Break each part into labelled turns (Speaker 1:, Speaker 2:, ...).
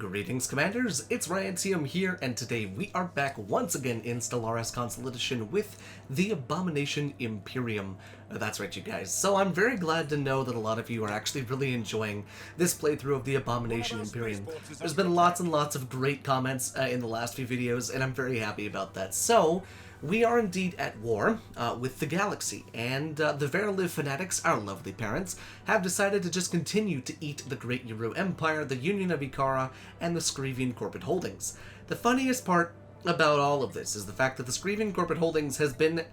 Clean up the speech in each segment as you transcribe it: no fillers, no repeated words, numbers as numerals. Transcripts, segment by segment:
Speaker 1: Greetings, Commanders! It's Ryant1UM here, and today we are back once again in Stellaris Console Edition with the Abomination Imperium. That's right, you guys. So I'm very glad to know that a lot of you are actually really enjoying this playthrough of the Abomination Imperium. There's been lots and lots of great comments in the last few videos, and I'm very happy about that. So, we are indeed at war with the galaxy, and the Veriliv fanatics, our lovely parents, have decided to just continue to eat the Great Uru Empire, the Union of Ikara, and the Screvian Corporate Holdings. The funniest part about all of this is the fact that the Screvian Corporate Holdings has been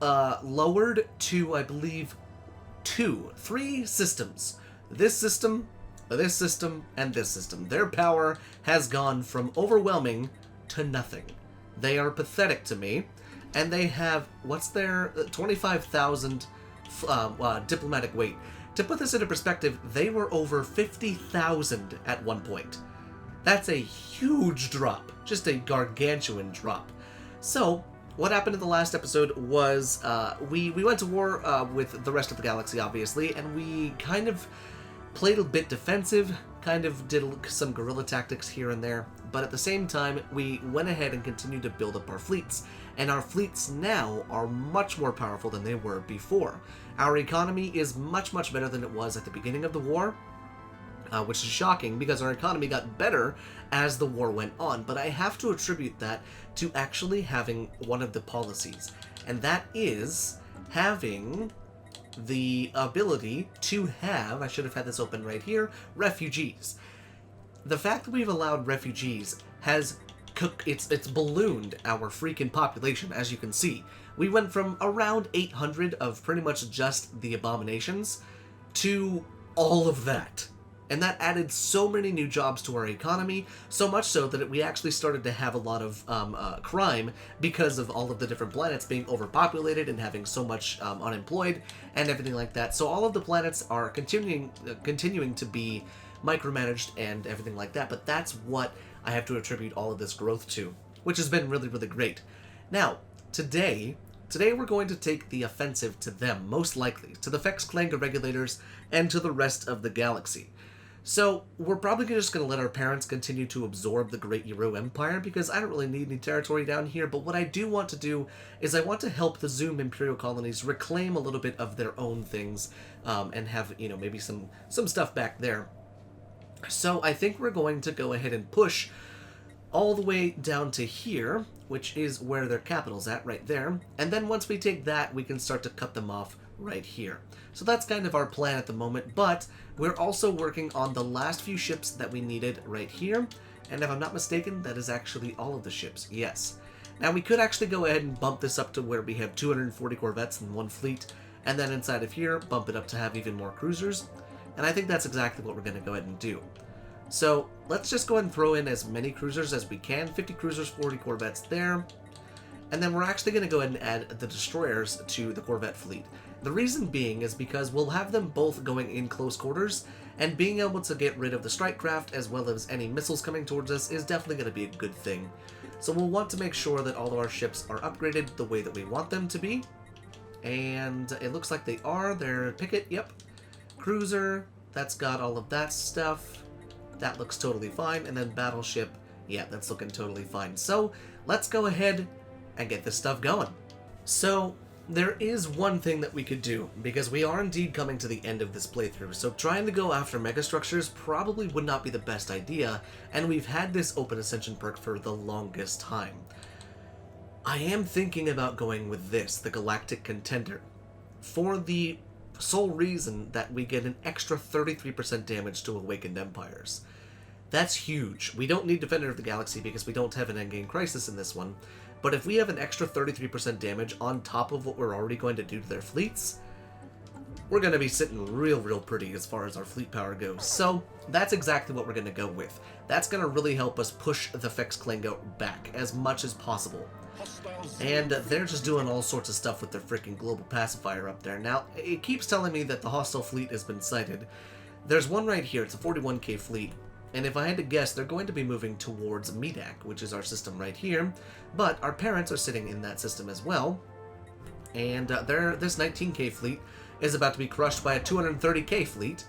Speaker 1: lowered to, I believe, 3 systems. This system, and this system. Their power has gone from overwhelming to nothing. They are pathetic to me, and they have, what's their 25,000 diplomatic weight. To put this into perspective, they were over 50,000 at one point. That's a huge drop, just a gargantuan drop. So, what happened in the last episode was we went to war with the rest of the galaxy, obviously, and we kind of played a bit defensive, kind of did some guerrilla tactics here and there, but at the same time, we went ahead and continued to build up our fleets, and our fleets now are much more powerful than they were before. Our economy is much, much better than it was at the beginning of the war, which is shocking because our economy got better as the war went on, but I have to attribute that to actually having one of the policies, and that is having the ability to have, I should have had this open right here, refugees. The fact that we've allowed refugees has it's ballooned our freaking population, as you can see. We went from around 800 of pretty much just the abominations to all of that. And that added so many new jobs to our economy, so much so that we actually started to have a lot of crime because of all of the different planets being overpopulated and having so much unemployed and everything like that. So all of the planets are continuing to be micromanaged and everything like that, but that's what I have to attribute all of this growth to, which has been really, really great. Now, today we're going to take the offensive to them, most likely, to the Vex Klanga regulators and to the rest of the galaxy. So, we're probably just going to let our parents continue to absorb the Great Uru Empire, because I don't really need any territory down here, but what I do want to do is I want to help the Zoom Imperial colonies reclaim a little bit of their own things, and have, maybe some stuff back there. So, I think we're going to go ahead and push all the way down to here, which is where their capital's at, right there, and then once we take that, we can start to cut them off right here. So that's kind of our plan at the moment, but we're also working on the last few ships that we needed right here, and if I'm not mistaken, that is actually all of the ships, yes. Now we could actually go ahead and bump this up to where we have 240 corvettes in one fleet, and then inside of here, bump it up to have even more cruisers, and I think that's exactly what we're going to go ahead and do. So let's just go ahead and throw in as many cruisers as we can, 50 cruisers, 40 corvettes there, and then we're actually going to go ahead and add the destroyers to the corvette fleet. The reason being is because we'll have them both going in close quarters, and being able to get rid of the strike craft as well as any missiles coming towards us is definitely going to be a good thing. So we'll want to make sure that all of our ships are upgraded the way that we want them to be, and it looks like they are. They're Picket, yep. Cruiser, that's got all of that stuff. That looks totally fine, and then Battleship, yeah, that's looking totally fine. So let's go ahead and get this stuff going. So there is one thing that we could do, because we are indeed coming to the end of this playthrough, so trying to go after megastructures probably would not be the best idea, and we've had this open ascension perk for the longest time. I am thinking about going with this, the Galactic Contender, for the sole reason that we get an extra 33% damage to Awakened Empires. That's huge. We don't need Defender of the Galaxy because we don't have an endgame crisis in this one, but if we have an extra 33% damage on top of what we're already going to do to their fleets, we're going to be sitting real pretty as far as our fleet power goes. So that's exactly what we're going to go with. That's going to really help us push the Vex Klanga back as much as possible. And they're just doing all sorts of stuff with their freaking global pacifier up there. Now, it keeps telling me that the hostile fleet has been sighted. There's one right here. It's a 41k fleet. And if I had to guess, they're going to be moving towards Medak, which is our system right here. But our parents are sitting in that system as well. And this 19k fleet is about to be crushed by a 230k fleet.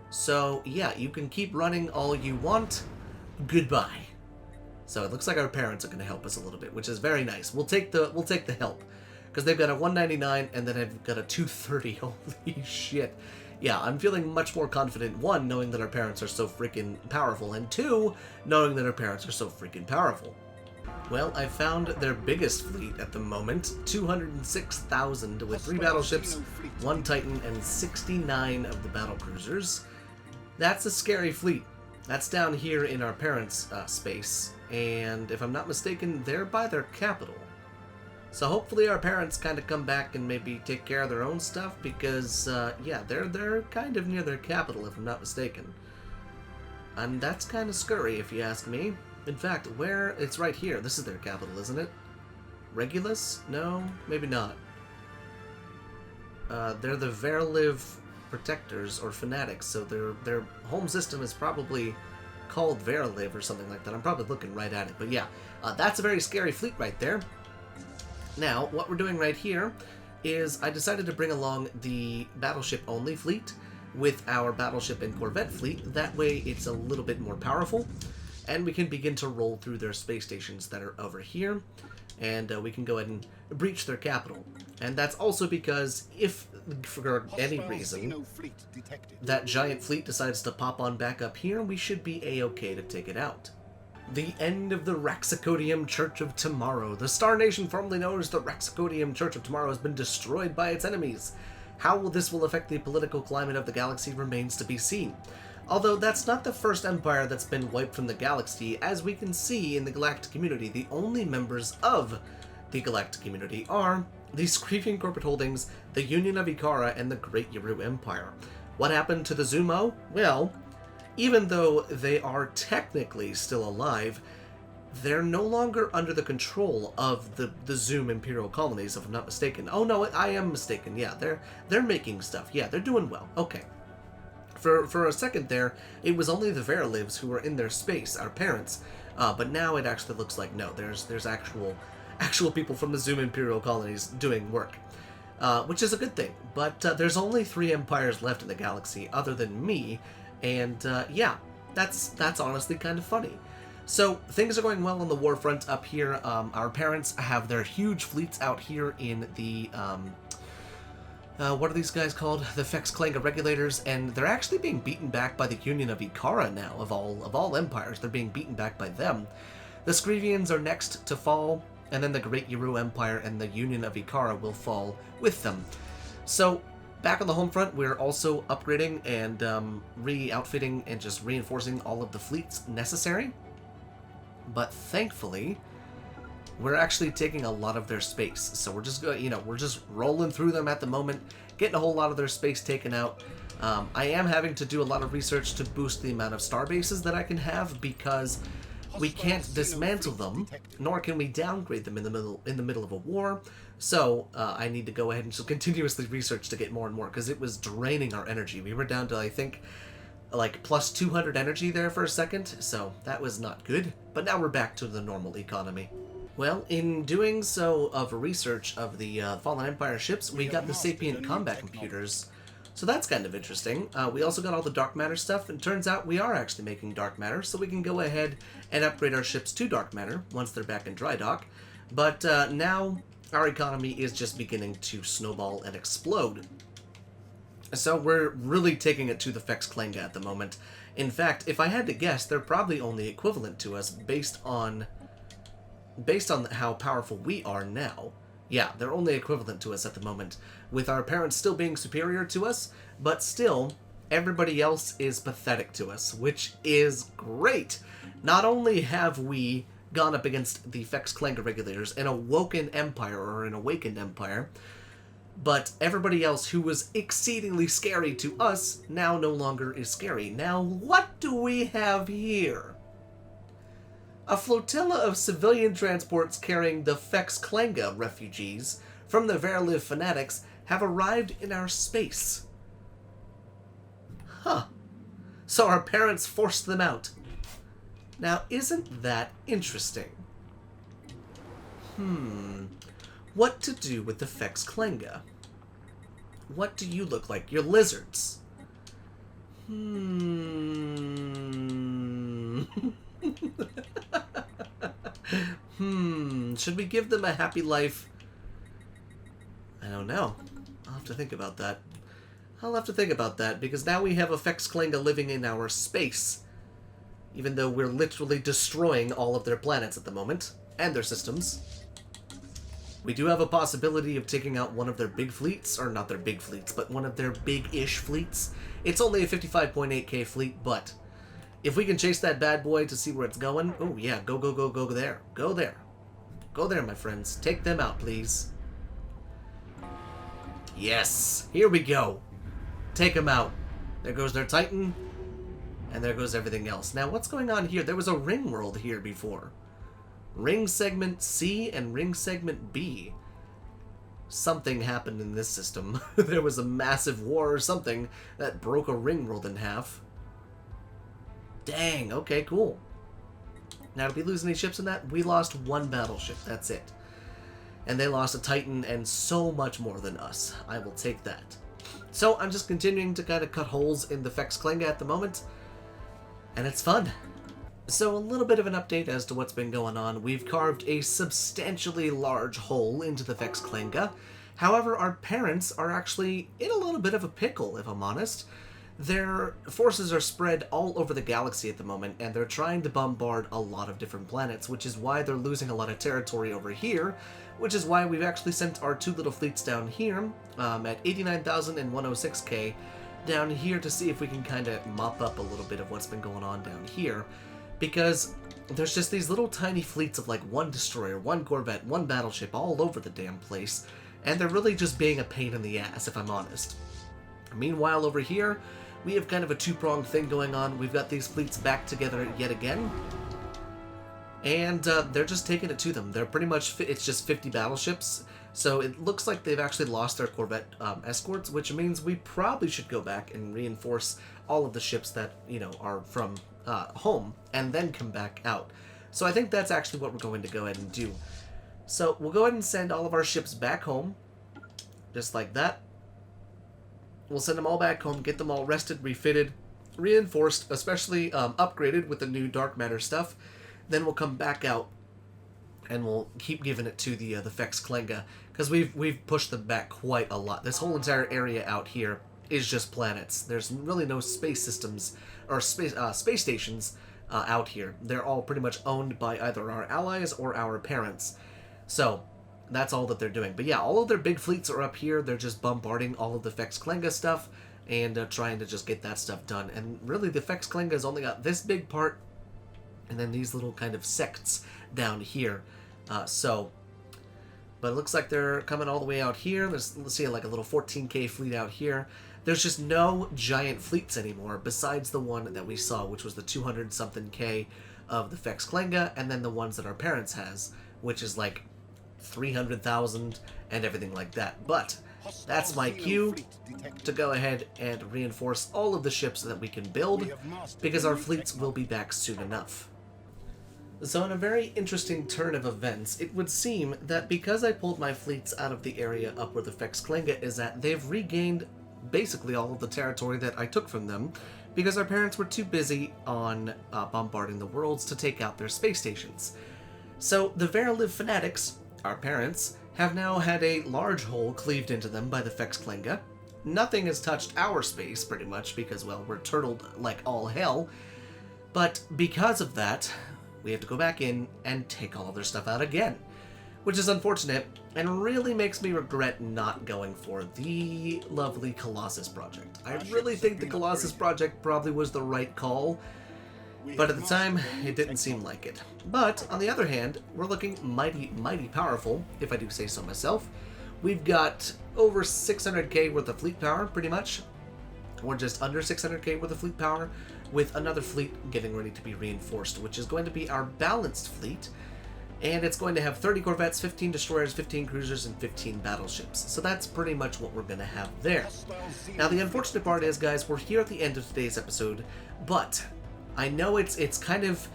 Speaker 1: So, yeah, you can keep running all you want. goodbye. So it looks like our parents are going to help us a little bit, which is very nice. We'll take the help, because they've got a 199 and then I've got a 230. Holy shit! Yeah, I'm feeling much more confident. One, knowing that our parents are so freaking powerful, and two, knowing that our parents are so freaking powerful. Well, I found their biggest fleet at the moment, 206,000, with 3 battleships, 1 Titan, and 69 of the battle cruisers. That's a scary fleet. That's down here in our parents' space, and if I'm not mistaken, they're by their capital. So hopefully our parents kind of come back and maybe take care of their own stuff, because, yeah, they're kind of near their capital, if I'm not mistaken. And that's kind of scurry, if you ask me. In fact, it's right here. This is their capital, isn't it? Regulus? No, maybe not. They're the Verliv Protectors, or Fanatics, so their home system is probably called Verliv or something like that. I'm probably looking right at it, but yeah, that's a very scary fleet right there. Now, what we're doing right here is I decided to bring along the battleship-only fleet with our battleship and corvette fleet. That way it's a little bit more powerful, and we can begin to roll through their space stations that are over here, and we can go ahead and breach their capital. And that's also because if, for any reason, that giant fleet decides to pop on back up here, we should be a-okay to take it out. The end of the Raxacodium Church of Tomorrow. The star nation formerly known as the Raxacodium Church of Tomorrow has been destroyed by its enemies. How this will affect the political climate of the galaxy remains to be seen. Although that's not the first empire that's been wiped from the galaxy. As we can see in the galactic community, the only members of the galactic community are the Screvian Corporate Holdings, the Union of Ikara, and the Great Yaru Empire. What happened to the Zumo? Well, even though they are technically still alive, they're no longer under the control of the Zoom Imperial colonies, if I'm not mistaken. Oh no, I am mistaken. Yeah, they're making stuff. Yeah, they're doing well. Okay. For a second there, it was only the Verlivs who were in their space, our parents. But now it actually looks like no, there's actual people from the Zoom Imperial colonies doing work, which is a good thing. But there's only 3 empires left in the galaxy, other than me. And yeah, that's honestly kind of funny. So things are going well on the Warfront up here. Our parents have their huge fleets out here in the what are these guys called? The Fex Klanga Regulators, and they're actually being beaten back by the Union of Ikara now. Of all empires, they're being beaten back by them. The Screvians are next to fall, and then the Great Yaru Empire and the Union of Ikara will fall with them. So back on the home front, we're also upgrading and re-outfitting and just reinforcing all of the fleets necessary. But thankfully, we're actually taking a lot of their space. So we're just we're just rolling through them at the moment, getting a whole lot of their space taken out. I am having to do a lot of research to boost the amount of star bases that I can have, because we can't dismantle them, nor can we downgrade them in the middle of a war. So I need to go ahead and just continuously research to get more and more, because it was draining our energy. We were down to, I think, like plus 200 energy there for a second, so that was not good. But now we're back to the normal economy. Well, in doing so of research of the Fallen Empire ships, we got the Sapient combat computers. So that's kind of interesting. We also got all the dark matter stuff, and turns out we are actually making dark matter, so we can go ahead and upgrade our ships to dark matter once they're back in dry dock. But now our economy is just beginning to snowball and explode. So we're really taking it to the Fex Klanga at the moment. In fact, if I had to guess, they're probably only equivalent to us based on how powerful we are now. Yeah, they're only equivalent to us at the moment, with our parents still being superior to us, but still, everybody else is pathetic to us, which is great. Not only have we gone up against the Fex Klanga Regulators, an awoken empire, or an awakened empire, but everybody else who was exceedingly scary to us now no longer is scary. Now, what do we have here? A flotilla of civilian transports carrying the Fex Klanga refugees from the Verliv Fanatics have arrived in our space. Huh. So our parents forced them out. Now, isn't that interesting? What to do with the Fex Klanga? What do you look like? You're lizards. Should we give them a happy life? I don't know. I'll have to think about that. I'll have to think about that, because now we have a Fexklenga living in our space. Even though we're literally destroying all of their planets at the moment, and their systems. We do have a possibility of taking out one of their big fleets, or not their big fleets, but one of their big-ish fleets. It's only a 55.8k fleet, but if we can chase that bad boy to see where it's going, oh yeah, go there. Go there. Go there, my friends. Take them out, please. Yes, here we go. Take them out. There goes their Titan, and there goes everything else. Now, what's going on here? There was a ring world here before. Ring segment C and ring segment B. Something happened in this system. There was a massive war or something that broke a ring world in half. Dang, okay, cool. Now, did we lose any ships in that? We lost one battleship, that's it. And they lost a Titan and so much more than us. I will take that. So, I'm just continuing to kind of cut holes in the Fexklenga at the moment. And it's fun. So, a little bit of an update as to what's been going on. We've carved a substantially large hole into the Fexklenga. However, our parents are actually in a little bit of a pickle, if I'm honest. Their forces are spread all over the galaxy at the moment, and they're trying to bombard a lot of different planets, which is why they're losing a lot of territory over here, which is why we've actually sent our two little fleets down here, at 89,000 and 106k, down here to see if we can kind of mop up a little bit of what's been going on down here. Because there's just these little tiny fleets of like one destroyer, one corvette, one battleship all over the damn place, and they're really just being a pain in the ass, if I'm honest. Meanwhile, over here, we have kind of a two-pronged thing going on. We've got these fleets back together yet again, and they're just taking it to them. They're pretty much, it's just 50 battleships, so it looks like they've actually lost their corvette escorts, which means we probably should go back and reinforce all of the ships that, you know, are from home, and then come back out. So I think that's actually what we're going to go ahead and do. So we'll go ahead and send all of our ships back home, just like that. We'll send them all back home, get them all rested, refitted, reinforced, especially upgraded with the new dark matter stuff. Then we'll come back out, and we'll keep giving it to the Fexklenga, because we've pushed them back quite a lot. This whole entire area out here is just planets. There's really no space systems or space stations out here. They're all pretty much owned by either our allies or our parents. So that's all that they're doing. But yeah, all of their big fleets are up here. They're just bombarding all of the Fexklenga stuff and trying to just get that stuff done. And really, the Fexklenga's only got this big part and then these little kind of sects down here. But it looks like they're coming all the way out here. Let's see, like a little 14k fleet out here. There's just no giant fleets anymore besides the one that we saw, which was the 200-something K of the Fexklenga, and then the ones that our parents has, which is like 300,000 and everything like that. But that's my cue to go ahead and reinforce all of the ships that we can build, because our fleets will be back soon enough. So in a very interesting turn of events, it would seem that because I pulled my fleets out of the area up where the Fexklenga is at, they've regained basically all of the territory that I took from them, because our parents were too busy on bombarding the worlds to take out their space stations. So the Veriliv fanatics, our parents, have now had a large hole cleaved into them by the Fexklenga. Nothing has touched our space, pretty much, because, well, we're turtled like all hell. But because of that, we have to go back in and take all of their stuff out again, which is unfortunate and really makes me regret not going for the lovely Colossus project. I really think the Colossus project probably was the right call, but at the time, it didn't seem like it. But, on the other hand, we're looking mighty, mighty powerful, if I do say so myself. We've got over 600k worth of fleet power, pretty much. Or just under 600k worth of fleet power, with another fleet getting ready to be reinforced, which is going to be our balanced fleet. And it's going to have 30 corvettes, 15 destroyers, 15 cruisers, and 15 battleships. So that's pretty much what we're going to have there. Now, the unfortunate part is, guys, we're here at the end of today's episode, but I know it's kind of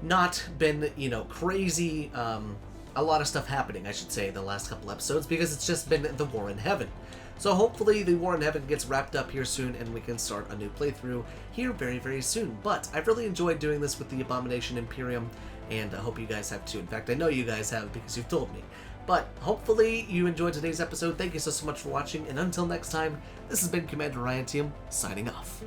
Speaker 1: not been, you know, crazy, a lot of stuff happening, I should say, the last couple episodes, because it's just been the War in Heaven. So hopefully the War in Heaven gets wrapped up here soon and we can start a new playthrough here very, very soon. But I've really enjoyed doing this with the Abomination Imperium, and I hope you guys have too. In fact, I know you guys have because you've told me. But hopefully you enjoyed today's episode. Thank you so much for watching, and until next time, this has been Commander Ryan1UM, signing off.